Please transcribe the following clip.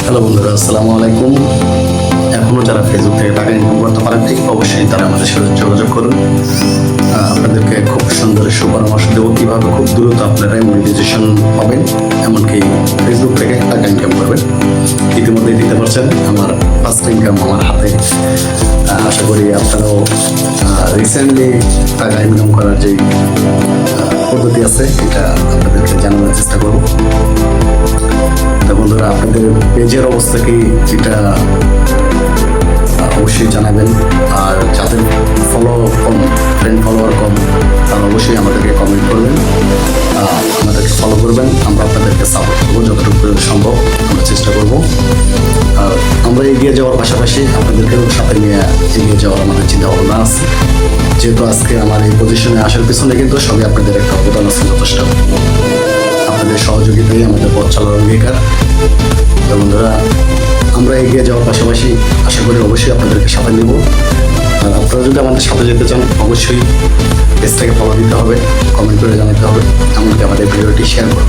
Hello বন্ধুরা, আসসালামু আলাইকুম। এখনও যারা ফেসবুক থেকে টাকা ইনকাম করতে পারেন ঠিক অবশ্যই তারা আমাদের সাথে যোগাযোগ করুন। আপনাদেরকে খুব সুন্দর সুপরামর্শ দেবো কীভাবে খুব দ্রুত আপনারা মনিটাইজেশন পাবেন, এমনকি ফেসবুক থেকে টাকা ইনকাম করবেন। ইতিমধ্যেই দিতে পারছেন আমার ফার্স্ট ইনকাম আমার হাতে। আশা করি আপনারাও রিসেন্টলি টাকা ইনকাম করার যে পদ্ধতি আছে এটা আপনাদেরকে জানানোর চেষ্টা করব। তো বন্ধুরা, আপনাদের পেজের অবস্থা কি এটা অবশ্যই জানাবেন। আর যাদের ফ্রেন্ড ফলোয়ার কম তারা অবশ্যই আমাদেরকে কমেন্ট করবেন, আমাদেরকে ফলো করবেন। আমরা আপনাদেরকে সাপোর্ট করবো যতটুকু সম্ভব, আমরা চেষ্টা করব। আর আমরা এগিয়ে যাওয়ার পাশাপাশি আপনাদেরকেও সাথে নিয়ে এগিয়ে যাওয়ার আমাদের চিন্তা ভাবনা আছে। যেহেতু আজকে আমার এই পজিশনে আসার পিছনে কিন্তু সবই আপনাদের একটা অবদান আছে যথেষ্ট। আপনাদের সহযোগিতাই আমাদের পথ চলার অঙ্গীকার। তো বন্ধুরা, আমরা এগিয়ে যাওয়ার পাশাপাশি আশা করি অবশ্যই আপনাদেরকে সাথে নেব। আর আপনারা যদি আমাদের সাথে যেতে চান অবশ্যই পেজটাকে ফলো দিতে হবে, কমেন্ট করে জানাতে হবে, এমনকি আমাদের ভিডিওটি শেয়ার করতে